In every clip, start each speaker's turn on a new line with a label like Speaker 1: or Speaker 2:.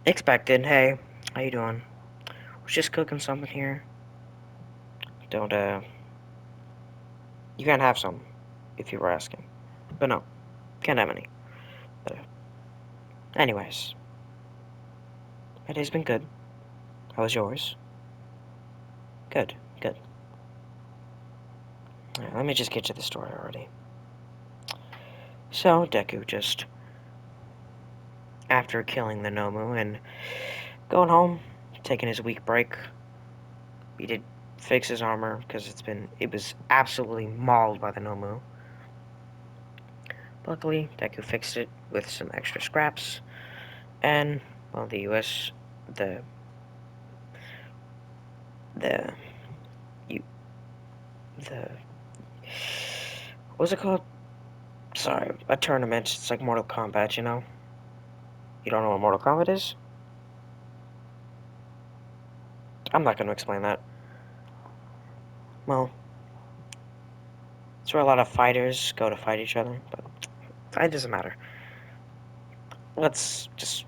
Speaker 1: Expected. Hey, how you doing? Was just cooking something here. Don't you can't have some if you were asking. But no, can't have any. But anyways, my day's been good. How was yours? Good, good. Let me just get to the story already. So Deku just after killing the Nomu and going home, taking his week break. He did fix his armor because it was absolutely mauled by the Nomu. Luckily, Deku fixed it with some extra scraps, and well, the the you the what's it called? Sorry, a tournament. It's like Mortal Kombat, you know? You don't know what Mortal Kombat is? I'm not gonna explain that. Well, it's where a lot of fighters go to fight each other, but it doesn't matter. Let's just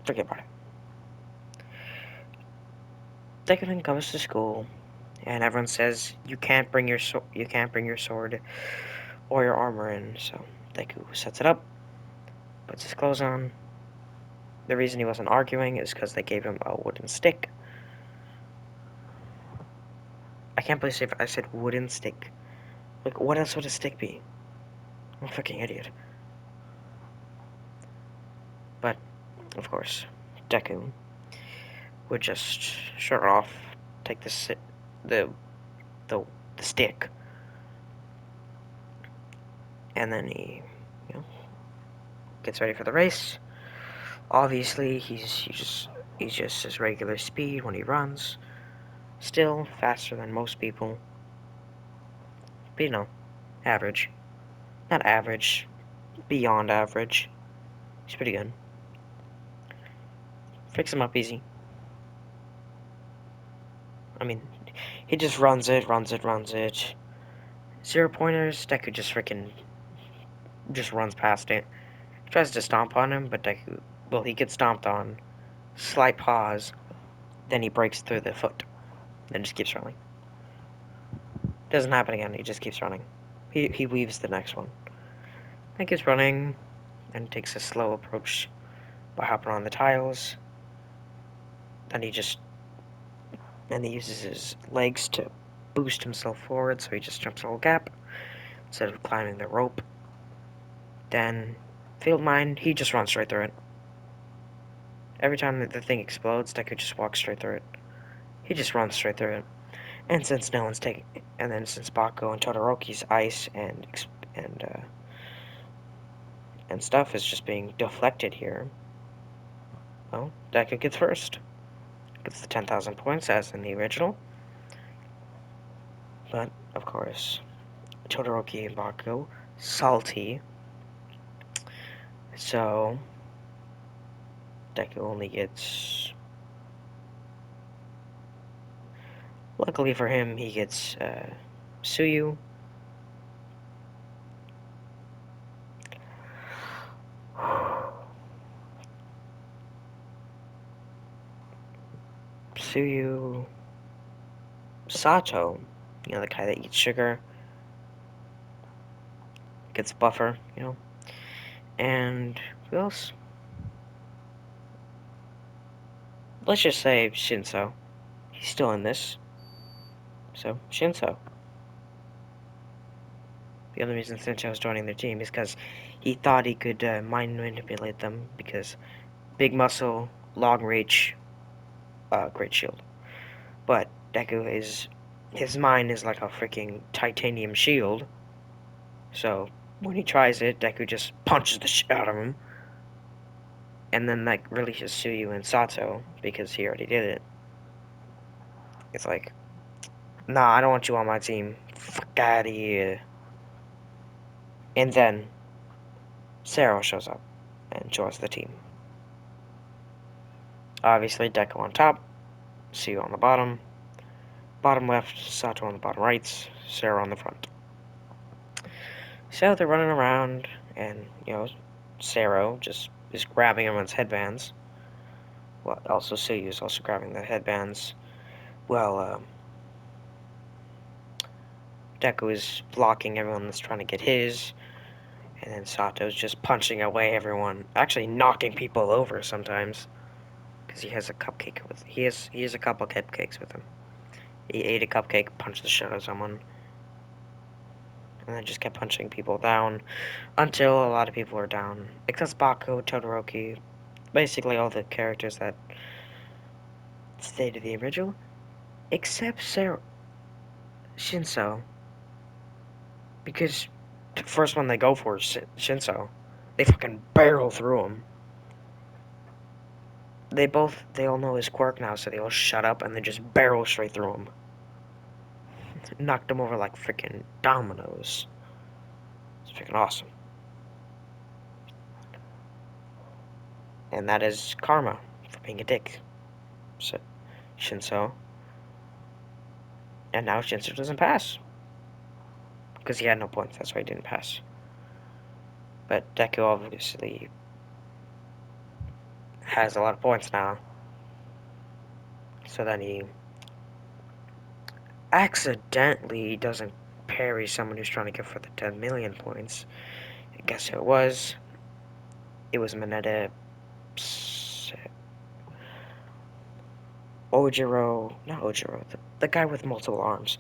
Speaker 1: forget about it. Decadent comes to school, and everyone says you can't bring your sword or your armor in. So Deku sets it up, puts his clothes on. The reason he wasn't arguing is because they gave him a wooden stick. I can't believe I said wooden stick. Like, what else would a stick be? I'm a fucking idiot. But, of course, Deku would just shirt off, take the the the stick, and then you know, gets ready for the race. Obviously, he's just his regular speed when he runs. Still faster than most people, but average. Not average, beyond average. He's pretty good. Fix him up easy. I mean, he just runs it, runs it, runs it. 0 pointers, Deku just runs past it. Tries to stomp on him, but Deku, well, he gets stomped on. Slight pause, then he breaks through the foot. Then just keeps running. Doesn't happen again, he just keeps running. He weaves the next one. Then keeps running, and takes a slow approach by hopping on the tiles. Then he uses his legs to boost himself forward, so he just jumps a little gap instead of climbing the rope. Then, field mine, he just runs straight through it. Every time that the thing explodes, Deku just walks straight through it. He just runs straight through it. And since no one's taking, and then since Bakugo and Todoroki's ice and uh, and stuff is just being deflected here, well, Deku gets first. Gets the 10,000 points as in the original. But of course, Todoroki and Bakugo salty. So Deku only gets. Luckily for him, he gets Suyu. Suyu. Sato, the guy that eats sugar, gets buffer, And who else? Let's just say Shinso. He's still in this. So, Shinso. The only reason Shinso was joining their team is because he thought he could mind manipulate them because big muscle, long reach, great shield. But his mind is like a freaking titanium shield. So when he tries it, Deku just punches the shit out of him. And then like releases Suyu and Sato because he already did it. It's like, nah, I don't want you on my team. Fuck out of here. And then Sero shows up and joins the team. Obviously, Deku on top, Suyu on the bottom, bottom left, Sato on the bottom right, Sero on the front. So they're running around, and Sero just is grabbing everyone's headbands. also Suyu is also grabbing the headbands. Well, Deku is blocking everyone that's trying to get his, and then Sato's just punching away everyone, actually knocking people over sometimes, because he has a cupcake with he has a couple cupcakes with him. He ate a cupcake, punched the shit out of someone, and then just kept punching people down until a lot of people are down, except Baku, Todoroki, basically all the characters that stayed to the original, except Shinso, because the first one they go for is Shinso. They fucking barrel through him. They all know his quirk now, so they all shut up and they just barrel straight through him. Knocked him over like freaking dominoes. It's freaking awesome. And that is karma for being a dick. So, Shinso. And now Shinso doesn't pass. Because he had no points, that's why he didn't pass. But Deku obviously has a lot of points now. So then he accidentally doesn't parry someone who's trying to go for the 10 million points. I guess who it was? It was Mineta. Ojiro, not Ojiro, the guy with multiple arms.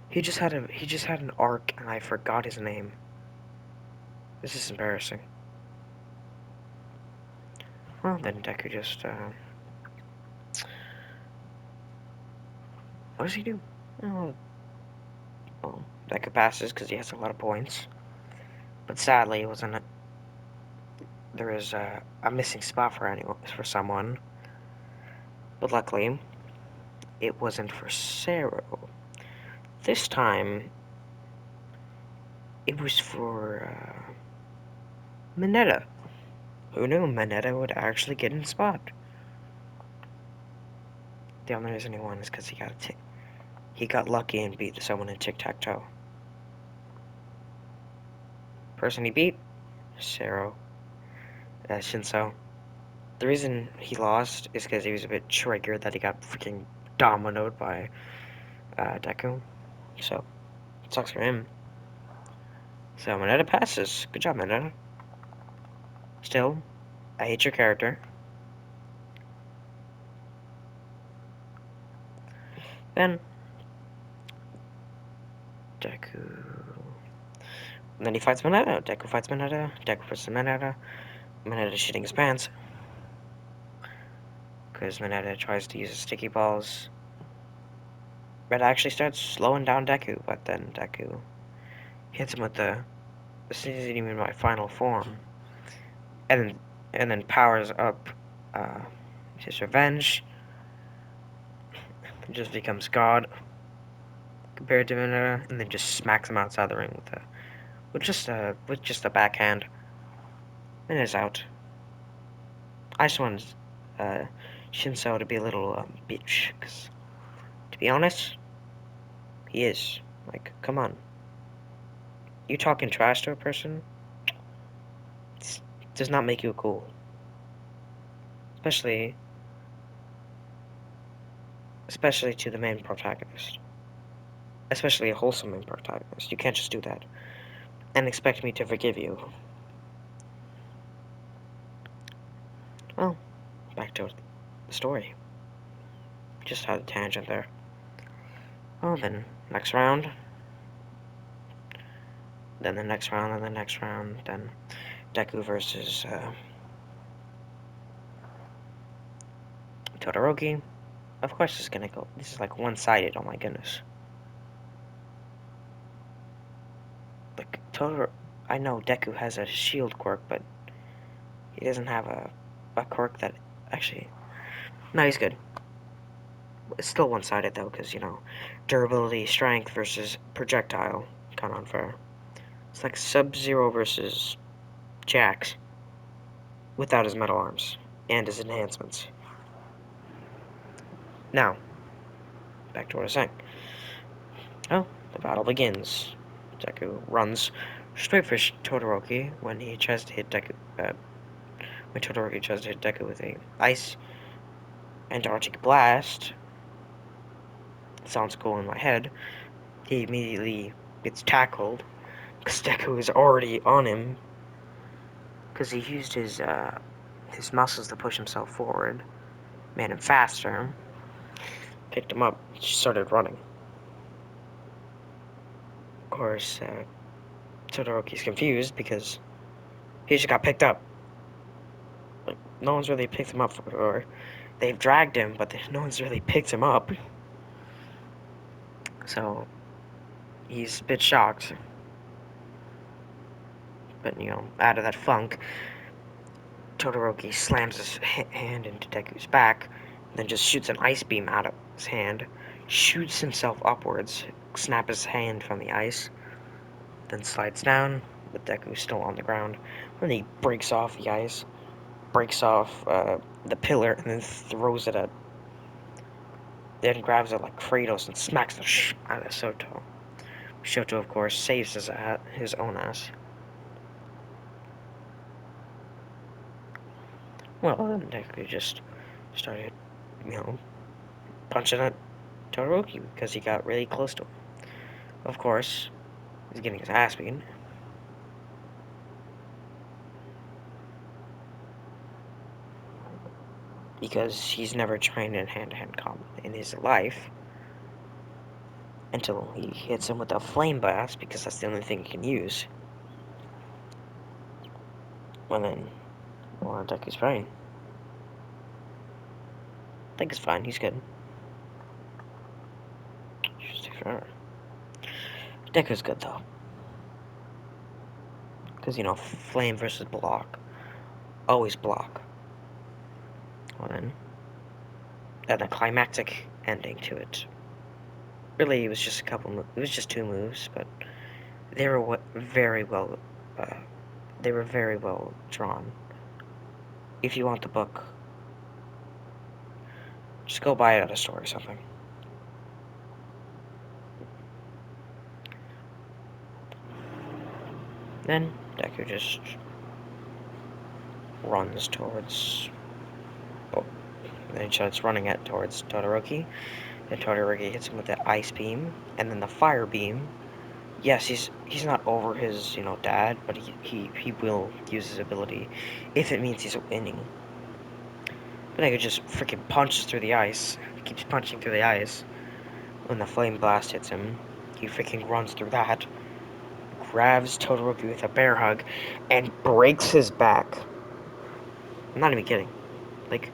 Speaker 1: He just had an arc, and I forgot his name. This is embarrassing. Well, then Deku just what does he do? Oh, well, Deku passes because he has a lot of points. But sadly, it wasn't. There is a missing spot for someone. But luckily, it wasn't for Sero. This time, it was for Mineta. Who knew Mineta would actually get in spot? The only reason he won is because he got lucky and beat someone in tic-tac-toe. Person he beat, Sero, Shinso. The reason he lost is because he was a bit triggered that he got freaking dominoed by Deku. So, it sucks for him. So, Mineta passes. Good job, Mineta. Still, I hate your character. Then, Deku. And then he fights Mineta. Deku fights Mineta. Deku versus Mineta. Mineta shitting his pants. Because Mineta tries to use his sticky balls. Red actually starts slowing down Deku, but then Deku hits him with this isn't even my final form. And then powers up his revenge. It just becomes God compared to Mineta, and then just smacks him outside the ring with just a backhand. Mineta's out. I just wanted Shinso to be a little bitch, because to be honest, he is. Like, come on. You talking trash to a person does not make you cool. Especially to the main protagonist. Especially a wholesome main protagonist. You can't just do that and expect me to forgive you. Well, back to the story. Just had a tangent there. Well, then, next round. Then the next round, and the next round. Then Deku versus Todoroki. Of course this is gonna go. This is like one-sided, oh my goodness. Like, I know Deku has a shield quirk, but he doesn't have a quirk that actually. No, he's good. It's still one-sided though, because durability, strength versus projectile, kind of unfair. It's like Sub-Zero versus Jax without his metal arms and his enhancements. Now, back to what I was saying. Oh, the battle begins. Deku runs straight for Todoroki when he tries to hit Deku. When Todoroki tries to hit Deku with a ice Antarctic Blast sounds cool in my head. He immediately gets tackled because Deku is already on him because he used his muscles to push himself forward, made him faster, picked him up, started running. Of course, Todoroki's confused because he just got picked up. Like, no one's really picked him up, or they've dragged him, but no one's really picked him up. So, he's a bit shocked. But, out of that funk, Todoroki slams his hand into Deku's back, then just shoots an ice beam out of his hand, shoots himself upwards, snaps his hand from the ice, then slides down, with Deku still on the ground. Then he breaks off the ice, breaks off the pillar, and then throws it at. Then grabs it like Kratos and smacks the out of Shoto. Shoto, of course, saves his own ass. Well, then Deku just started, punching at Todoroki because he got really close to him. Of course, he's getting his ass beaten. Because he's never trained in hand-to-hand combat in his life. Until he hits him with a flame blast, because that's the only thing he can use. Well, Deku's fine. Deku's fine, he's good. Just take forever. Deku's good, though. Because, flame versus block. Always block. Well, then. And a climactic ending to it. Really, it was just it was just 2 moves, but they were very well drawn. If you want the book, just go buy it at a store or something. Then Deku just runs towards. Oh, then he starts running towards Todoroki. And Todoroki hits him with the ice beam, and then the fire beam. Yes, he's not over his dad, but he will use his ability if it means he's winning. But Deku just freaking punches through the ice. He keeps punching through the ice. When the flame blast hits him, he freaking runs through that. Grabs Todoroki with a bear hug and breaks his back. I'm not even kidding. Like,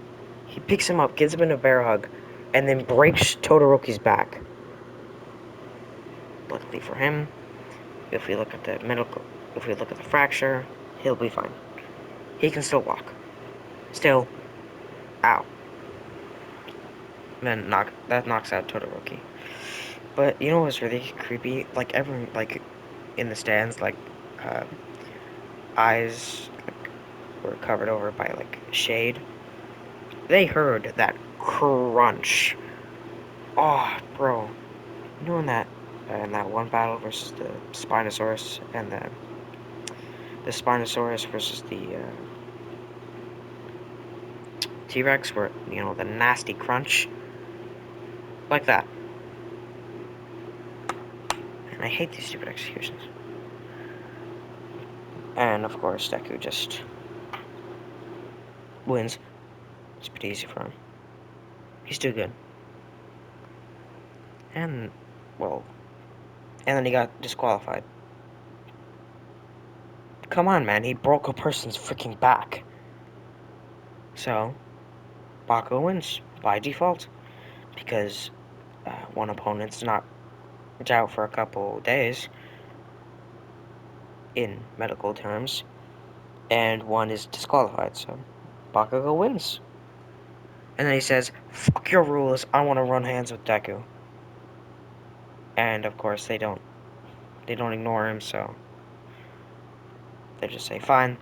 Speaker 1: he picks him up, gives him a bear hug, and then breaks Todoroki's back. Luckily for him, if we look at the fracture, he'll be fine. He can still walk. Still, ow. Then that knocks out Todoroki. But you know what's really creepy? Like everyone, in the stands, eyes were covered over by shade. They heard that crunch. Oh, bro. You know in that one battle versus the Spinosaurus and the Spinosaurus versus the T-Rex, where the nasty crunch, like that. And I hate these stupid executions. And of course, Deku just wins. It's pretty easy for him. He's too good. And then he got disqualified. Come on, man, he broke a person's freaking back. So, Bakugo wins by default. Because one opponent's not out for a couple days, in medical terms, and one is disqualified, so Bakugo wins. And then he says, "Fuck your rules, I want to run hands with Deku." And of course they don't ignore him, so they just say, "Fine."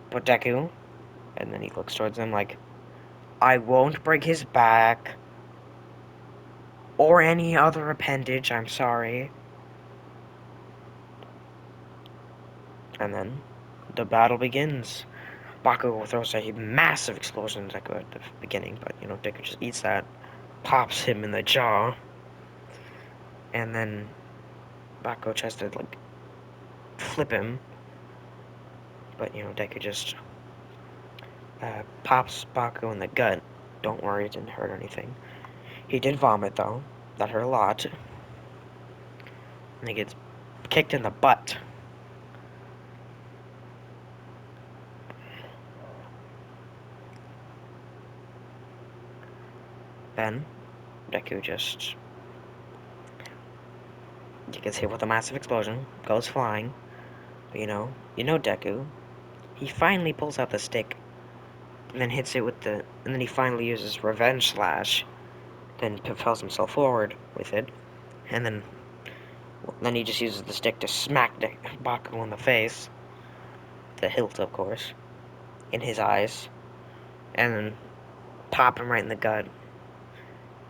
Speaker 1: But Deku, and then he looks towards them like, "I won't break his back, or any other appendage, I'm sorry." And then the battle begins. Bakugo throws a massive explosion at Deku at the beginning, but, you know, Deku just eats that, pops him in the jaw, and then Bakugo tries to, like, flip him, but, you know, Deku just pops Bakugo in the gut. Don't worry, it didn't hurt anything. He did vomit, though. That hurt a lot. And he gets kicked in the butt. Then, Deku just gets hit with a massive explosion, goes flying. But you know Deku. He finally pulls out the stick, and then hits it with the, and then he finally uses Revenge Slash, then propels himself forward with it, and then he just uses the stick to smack Bakugo in the face, the hilt, of course, in his eyes, and then pop him right in the gut.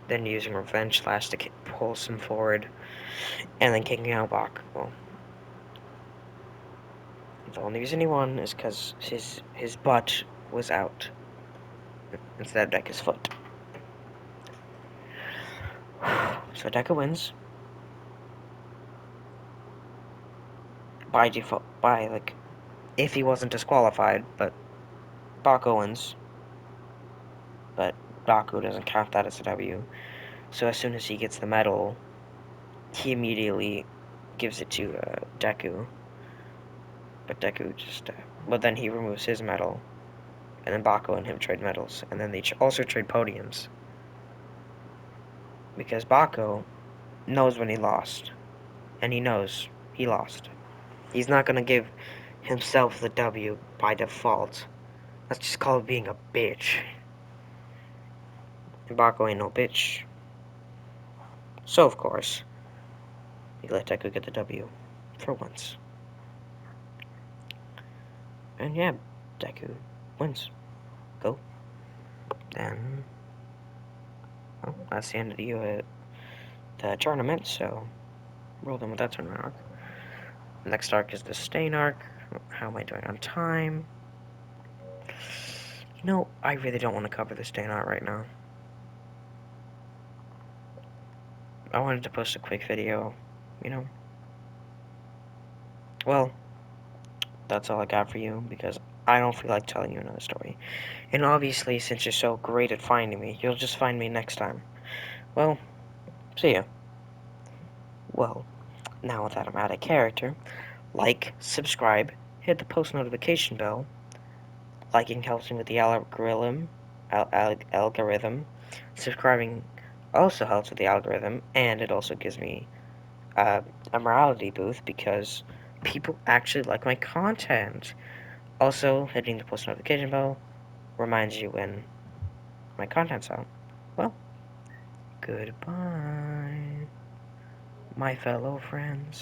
Speaker 1: Then using Revenge Slash to pulls him forward, and then kicking out Bakugo. The only reason he won is because his butt was out instead of Deku's foot. So Deku wins by default, by, like, if he wasn't disqualified, but Bakugo wins. But Baku doesn't count that as a W. So as soon as he gets the medal, he immediately gives it to Deku. But Deku just, but then he removes his medal, and then Baku and him trade medals, and then they also trade podiums. Because Baku knows when he lost, and he knows he lost. He's not gonna give himself the W by default. That's just called being a bitch. And Baku ain't no bitch. So, of course, he let Deku get the W for once. And yeah, Deku wins. Go. Then, well, that's the end of the tournament, so roll them with that tournament arc. Next arc is the Stain arc. How am I doing on time? I really don't want to cover the Stain arc right now. I wanted to post a quick video, Well, that's all I got for you, because I don't feel like telling you another story. And obviously, since you're so great at finding me, you'll just find me next time. Well, see ya. Well, now that I'm out of character, like, subscribe, hit the post notification bell. Liking helps me with the algorithm. Subscribing also helps with the algorithm, and it also gives me a morality boost because people actually like my content. Also, hitting the post notification bell reminds you when my content's out. Well, goodbye, my fellow friends.